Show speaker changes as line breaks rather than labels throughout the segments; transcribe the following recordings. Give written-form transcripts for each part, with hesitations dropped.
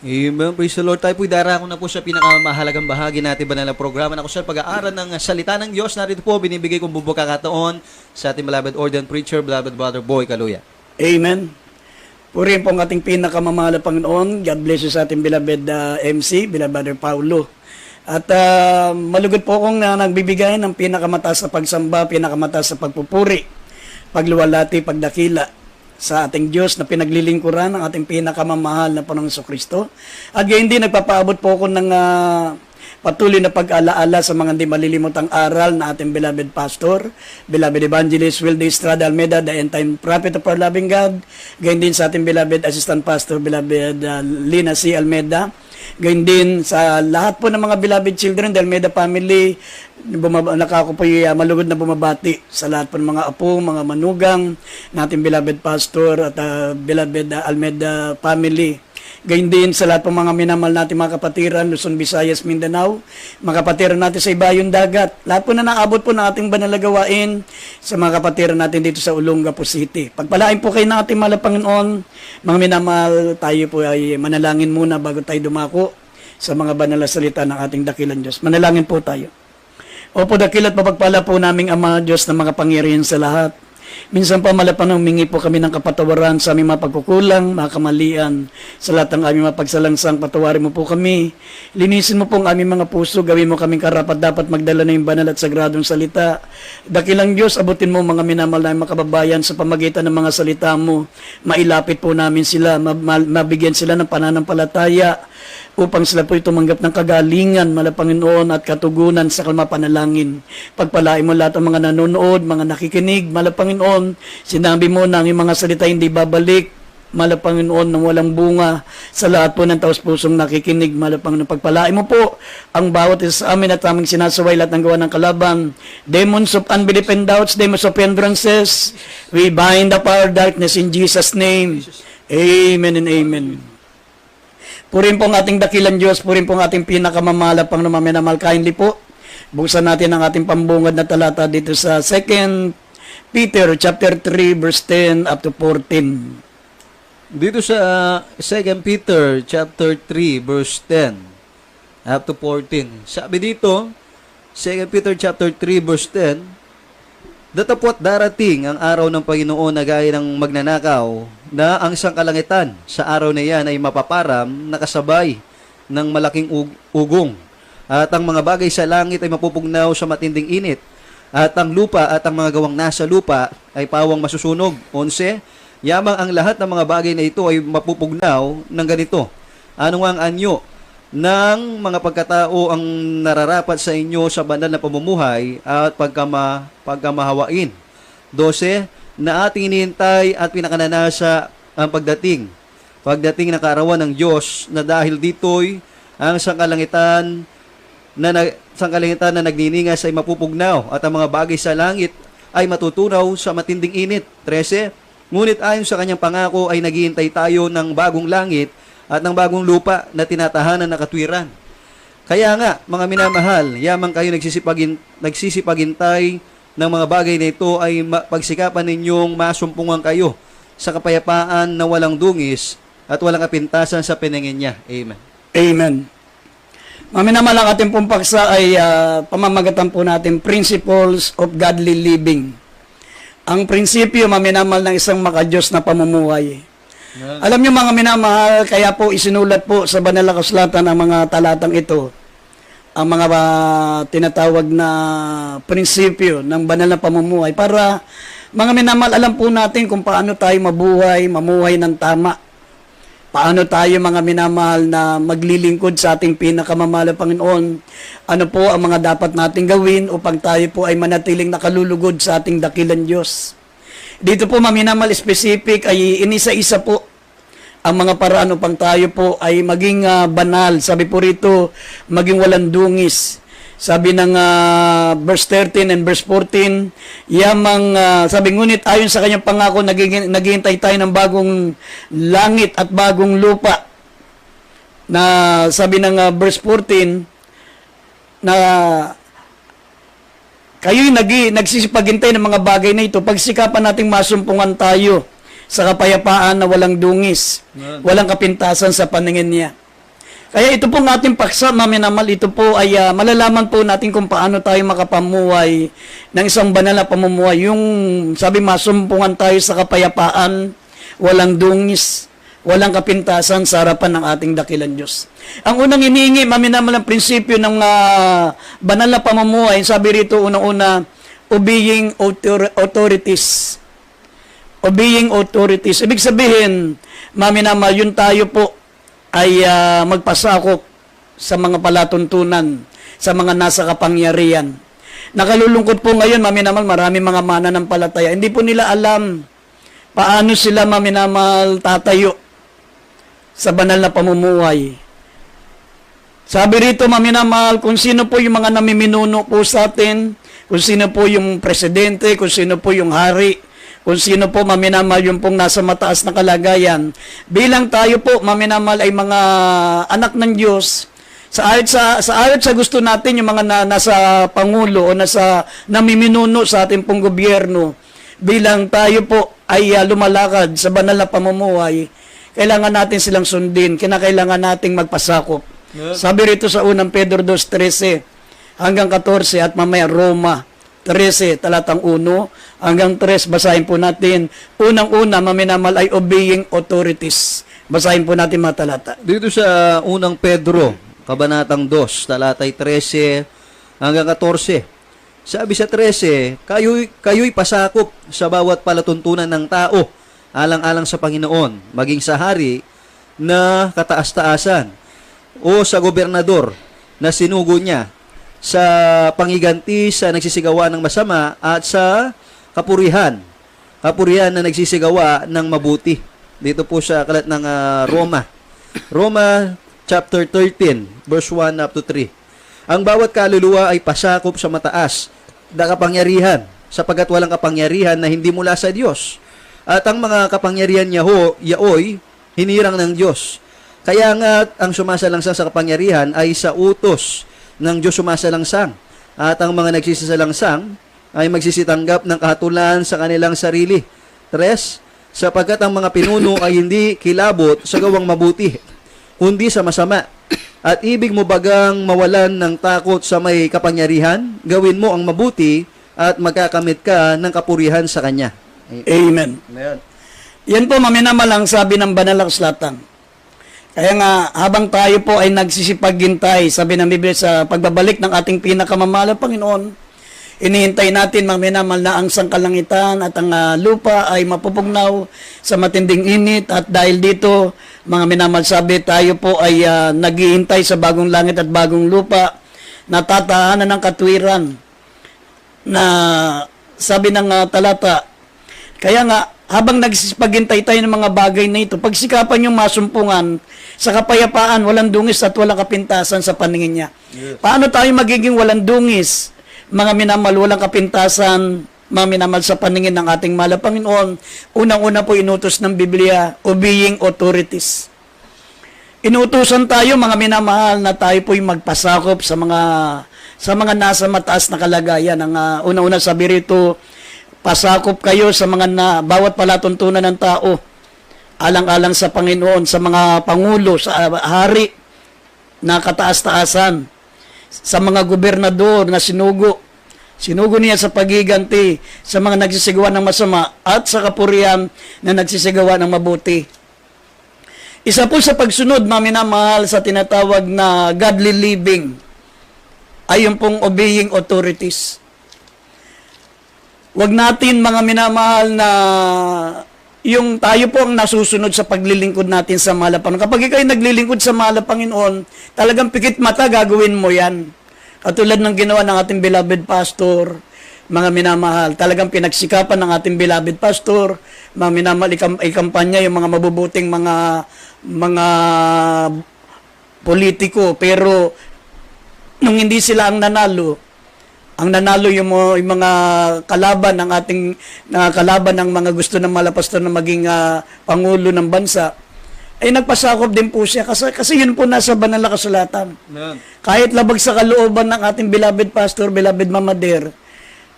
Amen. Praise the Lord. Tayo po'y darako na po sa pinakamahalagang bahagi natin ba na programa na kung saan pag-aaral ng salita ng Diyos. Narito po, binibigay kong bubukakataon sa ating beloved ordained preacher, beloved brother Boy Kaluya.
Amen. Purihin po ang ating pinakamamahal na Panginoon. God bless you sa ating beloved MC, beloved brother Paulo. At malugod po akong nagbibigay ng pinakamataas sa pagsamba, pinakamataas sa pagpupuri, pagluwalhati, pagdakila sa ating Diyos na pinaglilingkuran ng ating pinakamamahal na Panginoong Kristo. At gayon din, nagpapaabot po ako ng patuloy na pag-alaala sa mga hindi malilimutang aral na ating beloved pastor, beloved evangelist Wilde Estrada Almeida, the end-time prophet of our loving God. Gayon din sa ating beloved assistant pastor, beloved Lina C. Almeida. Gayon din sa lahat po ng mga beloved children, the Almeida family, nakako po malugod na bumabati sa lahat po ng mga apo, mga manugang, nating beloved pastor at beloved Almeida family. Gayon din sa lahat po mga minamahal natin mga kapatiran, Luzon, Visayas, Mindanao, mga kapatiran natin sa ibayong dagat. Lahat po na naabot po ng ating banal na gawain sa mga kapatiran natin dito sa Olongapo City. Pagpalain po kayo ng ating mahal na Panginoon, mga minamahal, tayo po ay manalangin muna bago tayo dumako sa mga banal na salita ng ating dakilang Diyos. Manalangin po tayo. Opo, dakil at mapagpala po naming Ama Diyos na mga pangyarihan sa lahat. Minsan pa malapanang humingi po kami ng kapatawaran sa aming mga pagkukulang, mga kamalian. Sa lahat ng aming mga pagsalangsang, patawarin mo po kami. Linisin mo po ang aming mga puso, gawin mo kaming karapat dapat magdala ng banal at sagradong salita. Dakilang Diyos, abutin mo mga minamahal na mga kababayan sa pamagitan ng mga salita mo. Mailapit po namin sila, mabigyan sila ng pananampalataya upang sila po tumanggap ng kagalingan, Panginoon, at katugunan sa kalmapanalangin. Pagpalain mo lahat ng mga nanonood, mga nakikinig, Panginoon, sinabi mo na ang mga salita hindi babalik, Panginoon, ng walang bunga sa lahat po ng taos-pusong nakikinig, Panginoon. Pagpalain mo po ang bawat isa sa amin at aming sinasaway lahat ng gawa ng kalaban. Demons of unbelief and doubts, demons of hindrances, we bind up our darkness in Jesus' name. Amen and amen. Purin po ang ating dakilang Diyos, purin po ang ating pinakamamahal pang minamahal. Kindly po, buksan natin ang ating pambungad na talata dito sa 2 Peter chapter 3 verse 10 up to 14.
Dito sa 2 Peter chapter 3 verse 10 up to 14. Sabi dito, 2 Peter chapter 3 verse 10, datapwat darating ang araw ng Panginoon na gaya ng magnanakaw na ang sangkalangitan sa araw na iyan ay mapaparam nakasabay ng malaking ugong. At ang mga bagay sa langit ay mapupugnaw sa matinding init. At ang lupa at ang mga gawang nasa lupa ay pawang masusunog. 11, yamang ang lahat ng mga bagay na ito ay mapupugnaw ng ganito. Ano ang anyo ng mga pagkatao ang nararapat sa inyo sa banal na pamumuhay at pagkamahawain. 12, na ating inihintay at pinakananasa ang pagdating ng kaarawan ng Diyos na dahil dito'y ang sangkalangitan na nagniningas ay mapupugnaw at ang mga bagay sa langit ay matutunaw sa matinding init. 13, ngunit ayon sa kanyang pangako ay naghihintay tayo ng bagong langit at ng bagong lupa na tinatahanan ng katwiran. Kaya nga, mga minamahal, yamang kayo nagsisipagintay ng mga bagay na ito ay pagsikapan ninyong masumpungan kayo sa kapayapaan na walang dungis at walang kapintasan sa pinangin niya. Amen.
Amen. Mga minamahal, ang ating pong paksa ay pamamagatan po natin Principles of Godly Living. Ang prinsipyo, mga minamahal, ng isang makadiyos na pamumuhay. Alam niyo mga minamahal, kaya po isinulat po sa banal na kasulatan ang mga talatang ito, ang mga tinatawag na prinsipyo ng banal na pamumuhay para mga minamahal, alam po natin kung paano tayo mamuhay ng tama. Paano tayo mga minamahal na maglilingkod sa ating pinakamamahal na Panginoon. Ano po ang mga dapat nating gawin upang tayo po ay manatiling nakalulugod sa ating dakilang Diyos. Dito po maminamahal specific ay inisa-isa po ang mga paraan upang tayo po ay maging banal. Sabi po rito, maging walang dungis. Sabi ng verse 13 and verse 14, sabi ngunit ayon sa kanyang pangako, naghihintay tayo ng bagong langit at bagong lupa. Na sabi ng verse 14, na kayo'y nagsisipaghintay ng mga bagay na ito, pagsikapan nating masumpungan tayo sa kapayapaan na walang dungis, walang kapintasan sa paningin niya. Kaya ito pong ating paksa, maminamal, ito po ay malalaman po natin kung paano tayo makapamuhay ng isang banal na pamumuhay. Yung sabi, masumpungan tayo sa kapayapaan, walang dungis, walang kapintasan sa harapan ng ating dakilang Diyos. Ang unang iniingi, maminamal, ang prinsipyo ng banal na pamumuhay, sabi rito unang-una, obeying authorities. Obeying authorities. Ibig sabihin, maminamal, yun tayo po ay magpasakop sa mga palatuntunan, sa mga nasa kapangyarihan. Nakalulungkot po ngayon, maminamal, marami mga mananampalataya. Hindi po nila alam paano sila, maminamal, tatayo sa banal na pamumuhay. Sabi rito, maminamal, kung sino po yung mga namiminuno po sa atin, kung sino po yung presidente, kung sino po yung hari, kung sino po, maminamal, yung pong nasa mataas na kalagayan. Bilang tayo po, maminamal, ay mga anak ng Diyos, sa ayot sa gusto natin, yung mga nasa Pangulo o nasa namiminuno sa ating pong gobyerno, bilang tayo po ay lumalakad sa banal na pamumuhay, kailangan natin silang sundin, kinakailangan nating magpasakop. Yeah. Sabi rito sa unang Pedro 2:13 hanggang 14 at mamaya Roma 13, talatang 1 hanggang 3, basahin po natin. Unang-una, maminamal, ay obeying authorities. Basahin po natin mga talata.
Dito sa unang Pedro, kabanatang 2, talatay 13 hanggang 14. Sabi sa 13, kayo'y pasakop sa bawat palatuntunan ng tao, alang-alang sa Panginoon, maging sa hari na kataas-taasan, o sa gobernador na sinugo niya, sa pangiganti sa nagsisigawa ng masama, at sa kapurihan na nagsisigawa ng mabuti. Dito po sa kalat ng Roma chapter 13 verse 1 up to 3. Ang bawat kaluluwa ay pasakop sa mataas na kapangyarihan, sapagkat walang kapangyarihan na hindi mula sa Diyos, at ang mga kapangyarihan niya yaoy hinirang ng Diyos. Kaya nga ang sumasalangsang sa kapangyarihan ay sa utos ng Diyos sumasalangsang, at ang mga nagsisalangsang ay magsisitanggap ng kahatulan sa kanilang sarili. 3, sapagkat ang mga pinuno ay hindi kilabot sa gawang mabuti, kundi sa masama. At ibig mo bagang mawalan ng takot sa may kapangyarihan, gawin mo ang mabuti at magkakamit ka ng kapurihan sa Kanya.
Amen.
Amen.
Yan po, maminamalang sabi ng banal na kasulatan. Kaya nga, habang tayo po ay nagsisipaghintay, sabi ng Biblia, sa pagbabalik ng ating pinakamamahalang Panginoon, inihintay natin, maminamal, na ang sangkalangitan at ang lupa ay mapupugnaw sa matinding init, at dahil dito, mga minamal, sabi, tayo po ay naghihintay sa bagong langit at bagong lupa, na tatahanan ng katwiran, na sabi ng talata. Kaya nga, habang nagsisipaghintay tayo ng mga bagay na ito, pagsikapan yung masumpungan sa kapayapaan, walang dungis at walang kapintasan sa paningin niya. Yes. Paano tayo magiging walang dungis, mga minamal, walang kapintasan, mga minamal, sa paningin ng ating mahal na Panginoon? Unang-una po inutos ng Biblia, obeying authorities. Inutusan tayo, mga minamahal, na tayo po'y magpasakop sa mga nasa mataas na kalagayan. Ang una-una sabi rito, pasakop kayo sa bawat palatuntunan ng tao, alang-alang sa Panginoon, sa mga pangulo, sa hari na kataas-taasan, sa mga gobernador na sinugo niya sa pagiganti sa mga nagsisigawa ng masama, at sa kapurihan na nagsisigawa ng mabuti. Isa po sa pagsunod, maminamahal, sa tinatawag na godly living ay yung pong obeying authorities. Huwag natin, mga minamahal, na yung tayo po ang nasusunod sa paglilingkod natin sa mahal na Panginoon. Kapag ikaw ay naglilingkod sa mahal na Panginoon, talagang pikit mata, gagawin mo yan. Katulad ng ginawa ng ating beloved pastor, mga minamahal, talagang pinagsikapan ng ating beloved pastor, mga minamahal, ikampanya yung mga mabubuting mga politiko, pero nung hindi sila ang nanalo yung mga kalaban ng ating kalaban ng mga gusto ng malapastor na maging pangulo ng bansa, ay nagpasakop din po siya kasi yun po nasa banal na kasulatan. Yeah. Kahit labag sa kalooban ng ating beloved pastor, beloved Mama Der,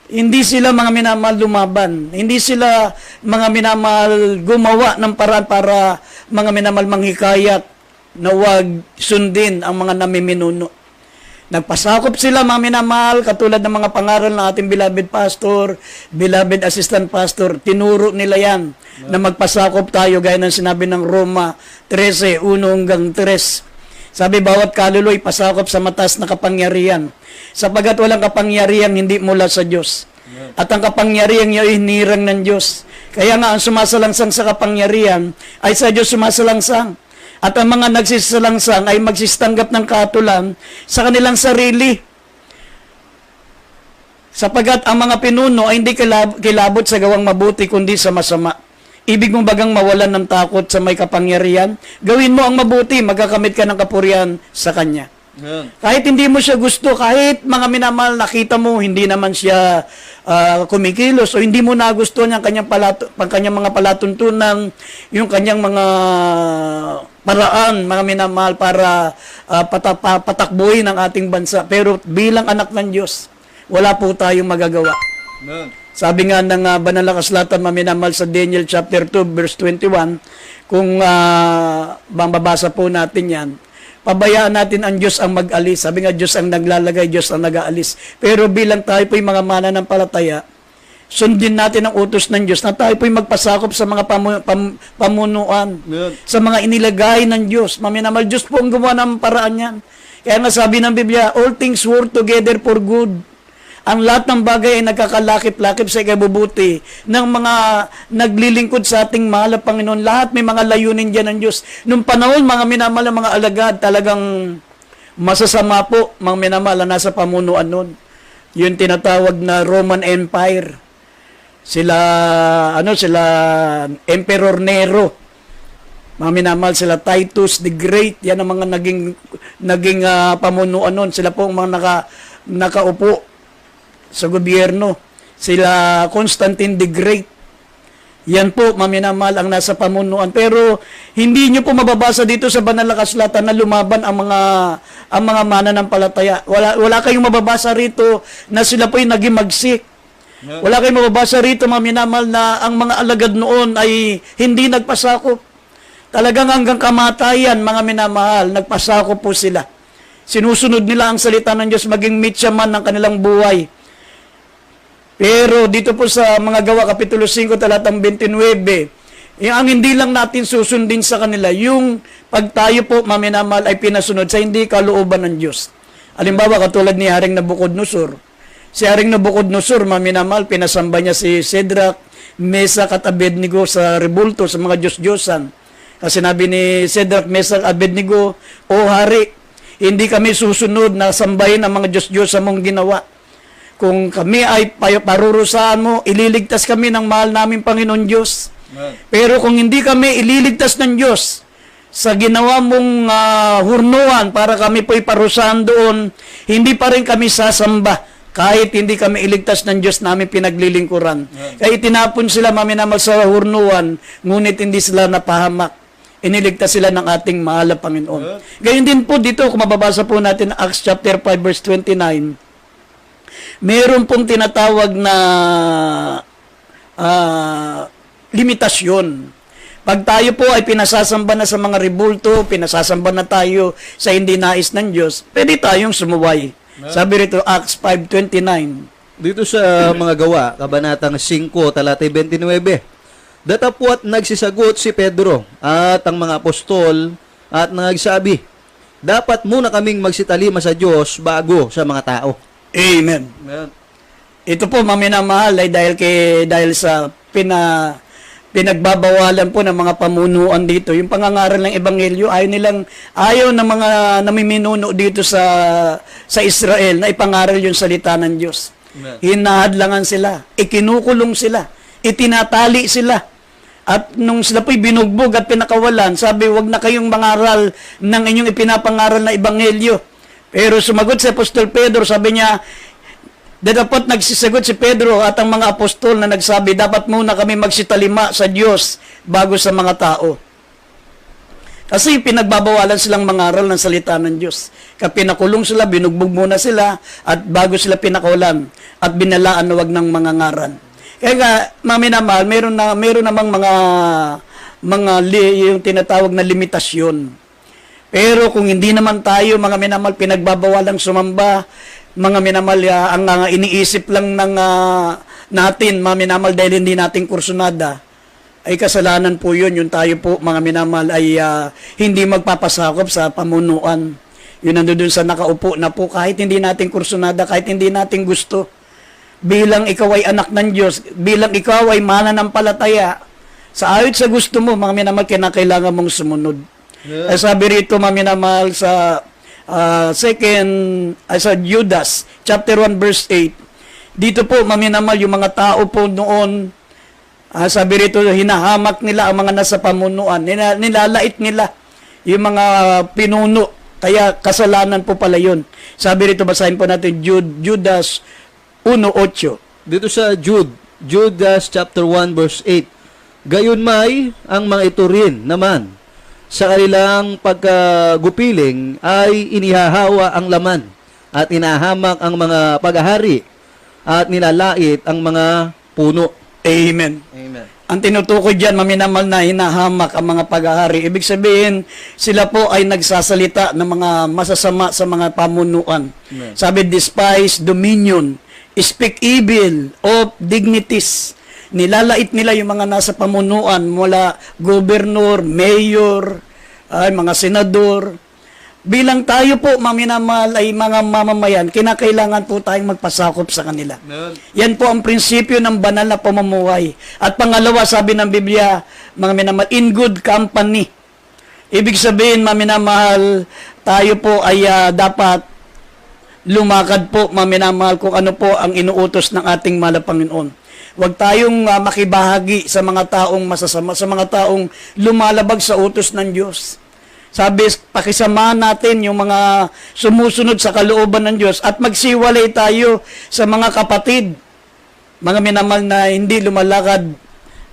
hindi sila, mga minamahal, lumaban. Hindi sila, mga minamahal, gumawa ng paraan para, mga minamahal, manghikayat na huwag sundin ang mga namiminuno. Nagpasakop sila, mga minamahal, katulad ng mga pangaral ng ating beloved pastor, beloved assistant pastor, tinuro nila yan na magpasakop tayo gaya ng sinabi ng Roma 13, 1 hanggang 3. Sabi, bawat kaluluwa pasakop sa mataas na kapangyarihan, sapagat walang kapangyarihan hindi mula sa Diyos. At ang kapangyarihan niya ay hinirang ng Diyos. Kaya nga, ang sumasalangsang sa kapangyarihan ay sa Diyos sumasalangsang. At ang mga nagsisalangsang ay magsistanggap ng katulan sa kanilang sarili. Sapagat ang mga pinuno ay hindi kilabot sa gawang mabuti kundi sa masama. Ibig mong bagang mawalan ng takot sa may kapangyarihan? Gawin mo ang mabuti, magkakamit ka ng kapurihan sa Kanya.
Yan.
Kahit hindi mo siya gusto, kahit mga minamahal, nakita mo, hindi naman siya kumikilos o hindi mo nagustuhan yung kanyang mga palatuntunan, yung kanyang mga paraan, mga minamahal, para patakbuhin ang ating bansa. Pero bilang anak ng Diyos, wala po tayong magagawa.
Yan.
Sabi nga ng banal na kasulatan, mga minamahal, sa Daniel chapter 2, verse 21, kung mababasa po natin yan, pabayaan natin ang Diyos ang mag-alis. Sabi nga, Diyos ang naglalagay, Diyos ang nag-aalis. Pero bilang tayo po'y mga mananampalataya, sundin natin ang utos ng Diyos na tayo po'y magpasakop sa mga pamunuan, sa mga inilagay ng Diyos. Maminamal, Diyos po ang gumawa ng paraan yan. Kaya nga sabi ng Biblia, all things work together for good. Ang lahat ng bagay ay nagkakalakip-lakip sa ikabubuti ng mga naglilingkod sa ating mahal na Panginoon. Lahat may mga layunin dyan ng Diyos. Nung panahon, mga minamahal, mga alagad, talagang masasama po, mga minamahal, na nasa pamunuan nun. Yung tinatawag na Roman Empire. Sila Emperor Nero. Mga minamahal, sila Titus the Great. Yan ang mga naging pamunuan nun. Sila po ang mga nakaupo sa gobyerno. Sila Constantine the Great. Yan po, maminamahal, ang nasa pamunuan. Pero hindi nyo po mababasa dito sa banal na kasulatan na lumaban ang mga mananampalataya. Wala kayong mababasa rito na sila po yung naging magsik. Wala kayong mababasa rito, maminamahal, na ang mga alagad noon ay hindi nagpasakop. Talagang hanggang kamatayan, mga minamahal, nagpasakop po sila. Sinusunod nila ang salita ng Diyos, maging mitya man ng kanilang buhay. Pero dito po sa mga Gawa, Kapitulo 5, talatang 29, ang hindi lang natin susundin sa kanila, yung pag tayo po, maminamahal, ay pinasunod sa hindi kalooban ng Diyos. Halimbawa, katulad ni Haring Nabucodonosor. Si Haring Nabucodonosor, maminamahal, pinasamba niya si Shadrach, Meshach at Abednego sa rebulto, sa mga Diyos-Diyosan. Kasi sinabi ni Shadrach, Meshach, Abednego, O Hari, hindi kami susunod na sambahin ang mga Diyos-Diyosan mong ginawa. Kung kami ay parurusahan mo, ililigtas kami ng mahal naming Panginoon Diyos. Pero kung hindi kami ililigtas ng Diyos sa ginawa mong hurnuan para kami po'y parusahan doon, hindi pa rin kami sasamba kahit hindi kami iligtas ng Diyos namin pinaglilingkuran. Kaya itinapon sila, maminamal, sa hurnuan, ngunit hindi sila napahamak. Iniligtas sila ng ating mahal na Panginoon. Gayon din po dito, kung mababasa po natin Acts chapter 5 verse 29, meron pong tinatawag na limitasyon. Pag tayo po ay pinasasamba na sa mga rebulto, pinasasamba na tayo sa hindi nais ng Diyos, pwede tayong sumuway. Sabi rito, Acts 5:29.
Dito sa mga Gawa, Kabanatang 5, talatay 29, datapwat nagsisagot si Pedro at ang mga apostol at nagsabi, dapat muna kaming magsitalima sa Diyos bago sa mga tao.
Amen. Ito po, maminamahal, ay dahil sa pinagbabawalan po ng mga pamunuan dito, yung pangangaral ng Ebanghelyo, ayaw ng mga namiminuno dito sa Israel na ipangaral yung salita ng Diyos. Hinahadlangan sila, ikinukulong sila, itinatali sila. At nung sila po'y binugbog at pinakawalan, sabi, wag na kayong mangaral ng inyong ipinapangaral na Ebanghelyo. Pero sumagot si Apostol Pedro, sabi niya, dapat nagsisagot si Pedro at ang mga apostol na nagsabi, dapat muna kami magsitalima sa Diyos bago sa mga tao. Kasi pinagbabawalan silang mangaral ng salita ng Diyos. Kapag pinakulong sila, binugbog muna sila, at bago sila pinakawalan, at binalaan na wag ng mga ngaran. Kaya nga, maminamahal, meron namang yung tinatawag na limitasyon. Pero kung hindi naman tayo, mga minamahal, pinagbabawalang sumamba, mga minamahal, ang iniisip lang ng natin, mga minamahal, dahil hindi natin kursunada, ay kasalanan po yun. Yung tayo po, mga minamahal, ay hindi magpapasakop sa pamunuan. Yun nandun sa nakaupo na po, kahit hindi natin kursunada, kahit hindi natin gusto. Bilang ikaw ay anak ng Diyos, bilang ikaw ay mananampalataya, sa ayot sa gusto mo, mga minamahal, kinakailangan mong sumunod.
Yeah.
Sabi rito, mga minamahal, sa sa Judas, chapter 1, verse 8, dito po, mga minamahal, yung mga tao po noon, sabi rito, hinahamak nila ang mga nasa pamunuan, nilalait nila yung mga pinuno, kaya kasalanan po pala yun. Sabi rito, basahin po natin, Judas 1:8.
Dito sa Judas chapter 1 verse 8. Gayon may ang mga ito rin naman sa kanilang pagkagupiling ay inihahawa ang laman at inahamak ang mga paghahari at nilalait ang mga puno.
Amen.
Amen.
Ang tinutukoy dyan, maminamal na hinahamak ang mga paghahari. Ibig sabihin, sila po ay nagsasalita ng mga masasama sa mga pamunuan.
Amen.
Sabi, despise dominion, speak evil of dignities. Nilalait nila yung mga nasa pamunuan mula gobernur, mayor, mga senador. Bilang tayo po, maminamal, ay mga mamamayan, kinakailangan po tayong magpasakop sa kanila.
Amen.
Yan po ang prinsipyo ng banal na pamumuhay. At pangalawa, sabi ng Biblia, mga minamahal, in good company. Ibig sabihin, mga minamahal, tayo po ay dapat lumakad po, mga minamahal, kung ano po ang inuutos ng ating mahal na Panginoon. Huwag tayong makibahagi sa mga taong masasama, sa mga taong lumalabag sa utos ng Diyos. Sabi, pakisamahan natin yung mga sumusunod sa kalooban ng Diyos at magsiwalay tayo sa mga kapatid, mga minamahal na hindi lumalakad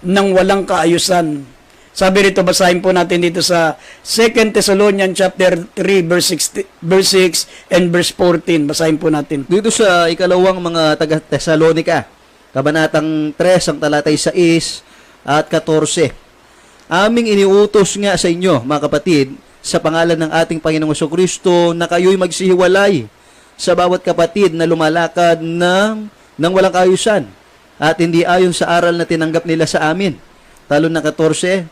ng walang kaayusan. Sabi rito, basahin po natin dito sa 2 Thessalonians chapter 3, verse 6 and verse 14. Basahin po natin.
Dito sa ikalawang mga taga-Tesalonika, kabanatang 3, ang talatay 6 at 14. Aming iniutos nga sa inyo, mga kapatid, sa pangalan ng ating Panginoong Jesucristo, na kayo'y magsihiwalay sa bawat kapatid na lumalakad ng walang kaayusan at hindi ayon sa aral na tinanggap nila sa amin. Talon na 14.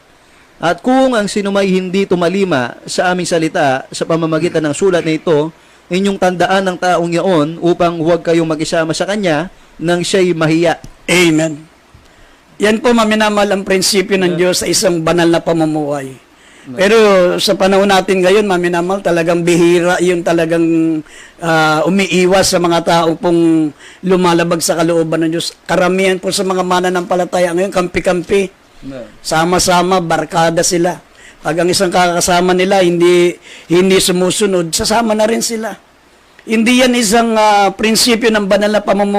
At kung ang sinumay hindi tumalima sa aming salita sa pamamagitan ng sulat na ito, inyong tandaan ng taong iyon upang huwag kayong mag-isama sa kanya nang siya'y mahiya.
Amen. Yan po, maminamal, ang prinsipyo ng Diyos sa isang banal na pamumuhay. Pero sa panahon natin ngayon, maminamal, talagang bihira yung talagang umiiwas sa mga tao pong lumalabag sa kalooban ng Diyos. Karamihan po sa mga mananampalataya ngayon, kampi-kampi. Sama-sama, barkada sila. Pag ang isang kakasama nila hindi sumusunod, sasama na rin sila. Hindi yan isang prinsipyo ng banal na pamumuhay.